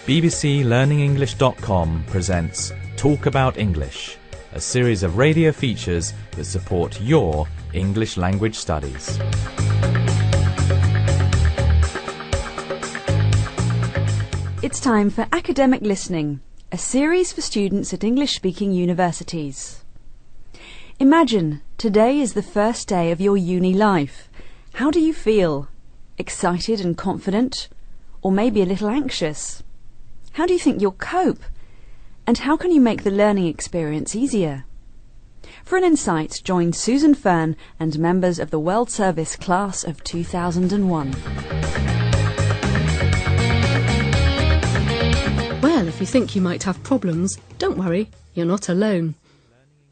bbclearningenglish.com presents Talk About English, a series of radio features that support your English language studies. It's time for Academic Listening, a series for students at English-speaking universities. Imagine today is the first day of your uni life. How do you feel? Excited and confident? Or maybe a little anxious? How do you think you'll cope? And how can you make the learning experience easier? For an insight, join Susan Fern and members of the World Service class of 2001. Well, if you think you might have problems, don't worry, you're not alone.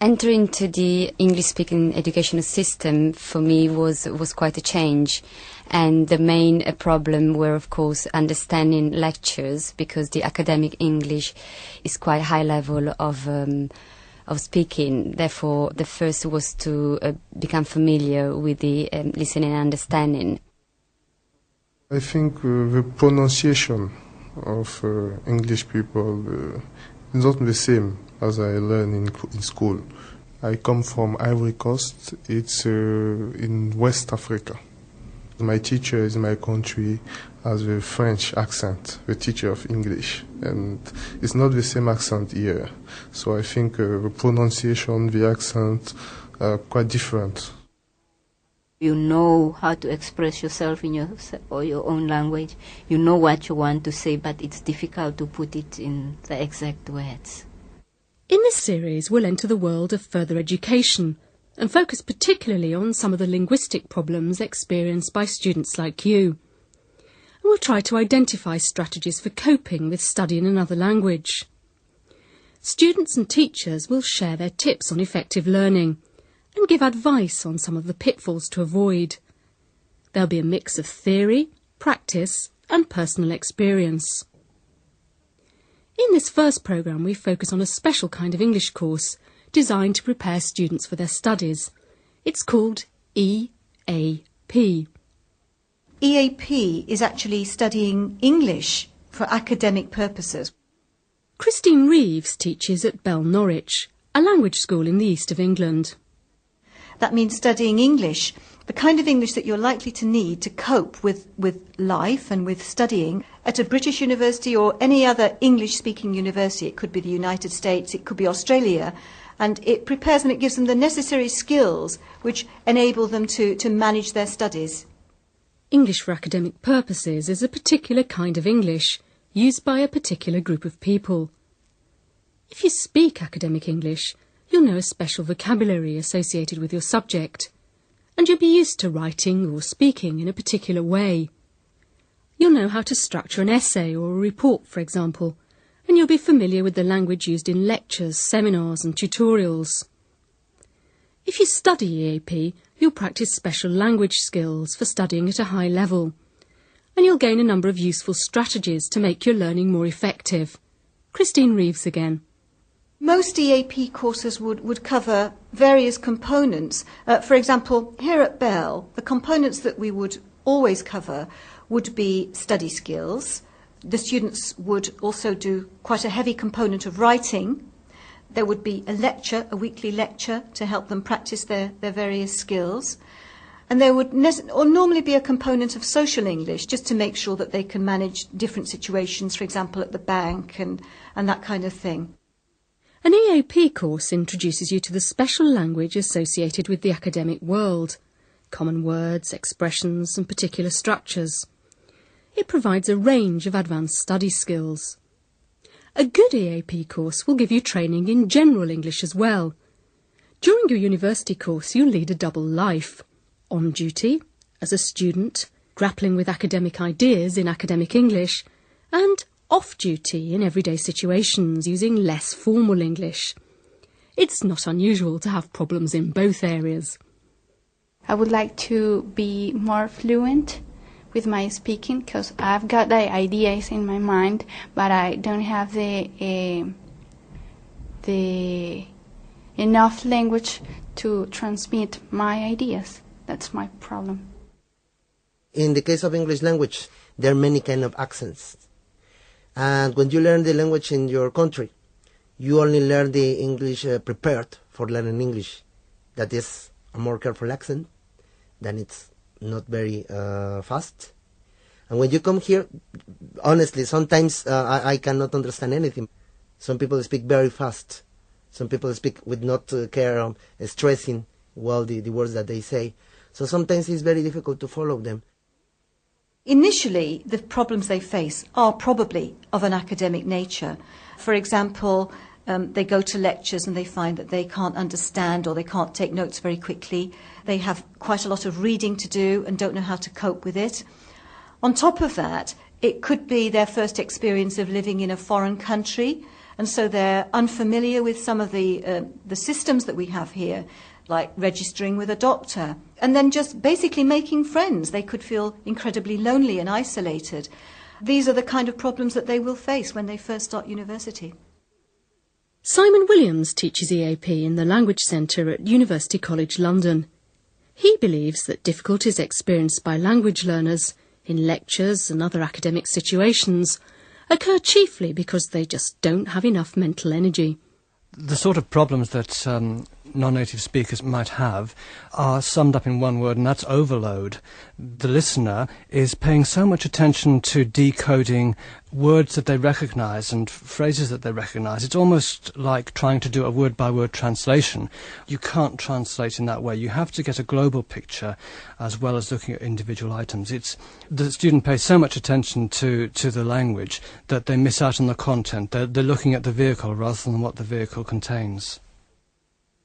Entering to the English-speaking educational system for me was quite a change, and the main problem were, of course, understanding lectures, because the academic English is quite high level of speaking. Therefore, the first was to become familiar with the listening and understanding. I think the pronunciation of English people is not the same as I learned in school. I come from Ivory Coast. It's in West Africa. My teacher in my country has a French accent, the teacher of English, and it's not the same accent here. So I think the pronunciation, the accent are quite different. You know how to express yourself in your own language. You know what you want to say, but it's difficult to put it in the exact words. In this series, we'll enter the world of further education and focus particularly on some of the linguistic problems experienced by students like you. And we'll try to identify strategies for coping with studying another language. Students and teachers will share their tips on effective learning and give advice on some of the pitfalls to avoid. There'll be a mix of theory, practice and personal experience. In this first programme, we focus on a special kind of English course designed to prepare students for their studies. It's called EAP. EAP is actually studying English for academic purposes. Christine Reeves teaches at Bell Norwich, a language school in the east of England. That means studying English, the kind of English that you're likely to need to cope with life and with studying at a British university or any other English-speaking university. It could be the United States, it could be Australia, and it prepares them, it gives them the necessary skills which enable them to manage their studies. English for academic purposes is a particular kind of English used by a particular group of people. If you speak academic English, you'll know a special vocabulary associated with your subject, and you'll be used to writing or speaking in a particular way. You'll know how to structure an essay or a report, for example, and you'll be familiar with the language used in lectures, seminars and tutorials. If you study EAP, you'll practice special language skills for studying at a high level, and you'll gain a number of useful strategies to make your learning more effective. Christine Reeves again. Most EAP courses would cover various components. For example, here at Bell, the components that we would always cover would be study skills. The students would also do quite a heavy component of writing. There would be a lecture, a weekly lecture, to help them practice their various skills. And there would normally be a component of social English, just to make sure that they can manage different situations, for example, at the bank and that kind of thing. An EAP course introduces you to the special language associated with the academic world, common words, expressions and particular structures. It provides a range of advanced study skills. A good EAP course will give you training in general English as well. During your university course, you'll lead a double life: on duty, as a student, grappling with academic ideas in academic English, and off-duty in everyday situations using less formal English. It's not unusual to have problems in both areas. I would like to be more fluent with my speaking, because I've got the ideas in my mind, but I don't have the enough language to transmit my ideas. That's my problem. In the case of English language, there are many kind of accents. And when you learn the language in your country, you only learn the English prepared for learning English. That is a more careful accent, then it's not very fast. And when you come here, honestly, sometimes I cannot understand anything. Some people speak very fast. Some people speak with not care, stressing well the words that they say. So sometimes it's very difficult to follow them. Initially, the problems they face are probably of an academic nature. For example, they go to lectures and they find that they can't understand or they can't take notes very quickly. They have quite a lot of reading to do and don't know how to cope with it. On top of that, it could be their first experience of living in a foreign country, and so they're unfamiliar with some of the systems that we have here, like registering with a doctor, and then just basically making friends. They could feel incredibly lonely and isolated. These are the kind of problems that they will face when they first start university. Simon Williams teaches EAP in the Language Centre at University College London. He believes that difficulties experienced by language learners in lectures and other academic situations occur chiefly because they just don't have enough mental energy. The sort of problems that non-native speakers might have are summed up in one word, and that's overload. The listener is paying so much attention to decoding words that they recognise and phrases that they recognise. It's almost like trying to do a word-by-word translation. You can't translate in that way. You have to get a global picture as well as looking at individual items. The student pays so much attention to the language that they miss out on the content. They're looking at the vehicle rather than what the vehicle contains.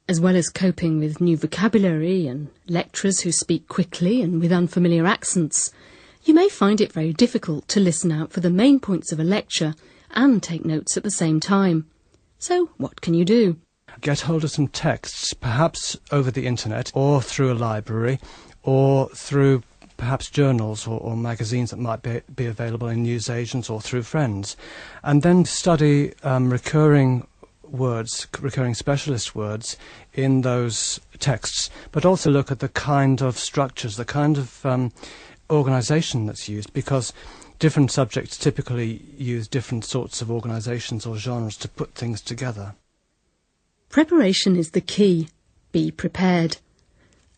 As well as coping with new vocabulary and lecturers who speak quickly and with unfamiliar accents, you may find it very difficult to listen out for the main points of a lecture and take notes at the same time. So what can you do? Get hold of some texts, perhaps over the internet or through a library or through perhaps journals or magazines that might be available in newsagents or through friends, and then study recurring specialist words in those texts, but also look at the kind of structures, the kind of organisation that's used, because different subjects typically use different sorts of organisations or genres to put things together. Preparation is the key. Be prepared.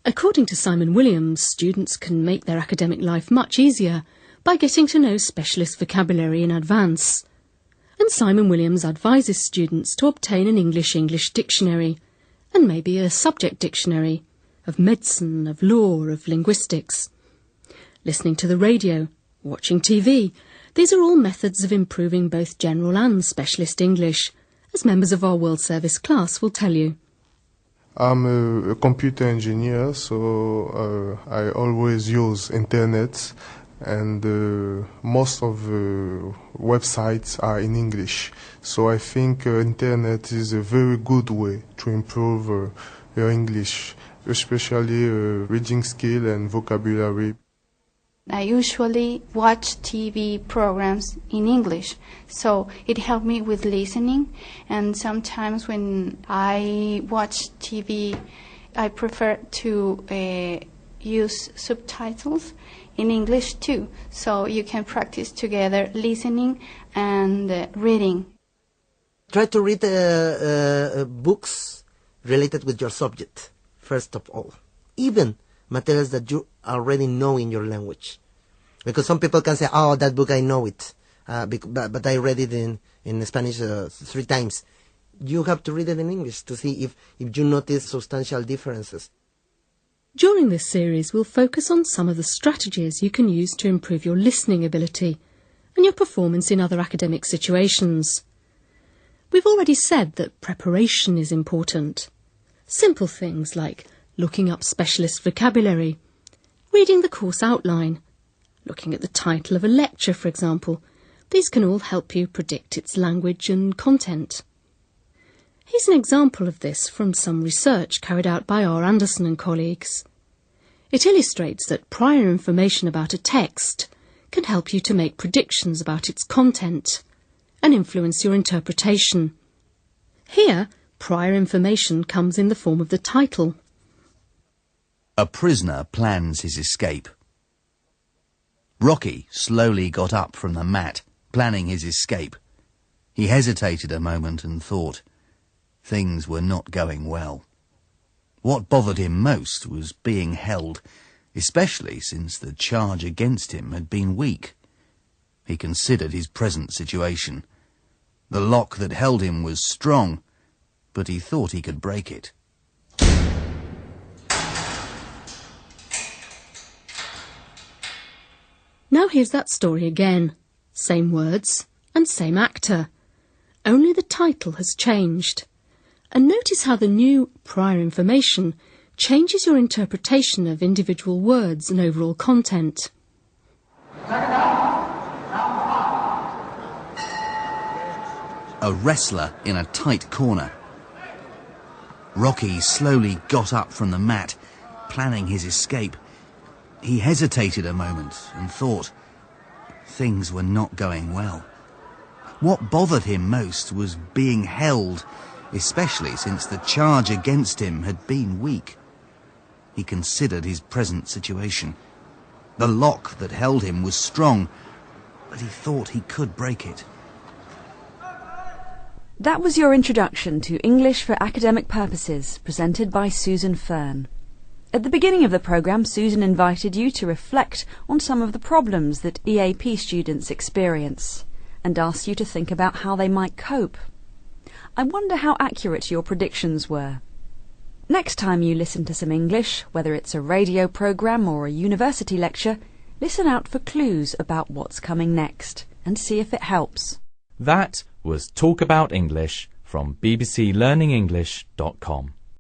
According to Simon Williams, students can make their academic life much easier by getting to know specialist vocabulary in advance. And Simon Williams advises students to obtain an English dictionary, and maybe a subject dictionary, of medicine, of law, of linguistics. Listening to the radio, watching TV, these are all methods of improving both general and specialist English, as members of our World Service class will tell you. I'm a computer engineer, so I always use internet, and most of the websites are in English. So I think internet is a very good way to improve your English, especially reading skill and vocabulary. I usually watch TV programs in English, so it helped me with listening, and sometimes when I watch TV, I prefer to use subtitles in English too, so you can practice together listening and reading. Try to read books related with your subject, first of all. Even materials that you already know in your language. Because some people can say, oh, that book, I know it, but I read it in Spanish 3 times. You have to read it in English to see if you notice substantial differences. During this series, we'll focus on some of the strategies you can use to improve your listening ability and your performance in other academic situations. We've already said that preparation is important. Simple things like looking up specialist vocabulary, reading the course outline, looking at the title of a lecture, for example. These can all help you predict its language and content. Here's an example of this from some research carried out by R. Anderson and colleagues. It illustrates that prior information about a text can help you to make predictions about its content and influence your interpretation. Here, prior information comes in the form of the title. A prisoner plans his escape. Rocky slowly got up from the mat planning his escape. He hesitated a moment and thought. Things were not going well. What bothered him most was being held, especially since the charge against him had been weak. He considered his present situation. The lock that held him was strong, but he thought he could break it. Now here's that story again. Same words and same actor. Only the title has changed. And notice how the new prior information changes your interpretation of individual words and overall content. A wrestler in a tight corner. Rocky slowly got up from the mat, planning his escape. He hesitated a moment and thought. Things were not going well. What bothered him most was being held, especially since the charge against him had been weak. He considered his present situation. The lock that held him was strong, but he thought he could break it. That was your introduction to English for Academic Purposes, presented by Susan Fern. At the beginning of the programme, Susan invited you to reflect on some of the problems that EAP students experience and asked you to think about how they might cope. I wonder how accurate your predictions were. Next time you listen to some English, whether it's a radio programme or a university lecture, listen out for clues about what's coming next and see if it helps. That was Talk About English from bbclearningenglish.com.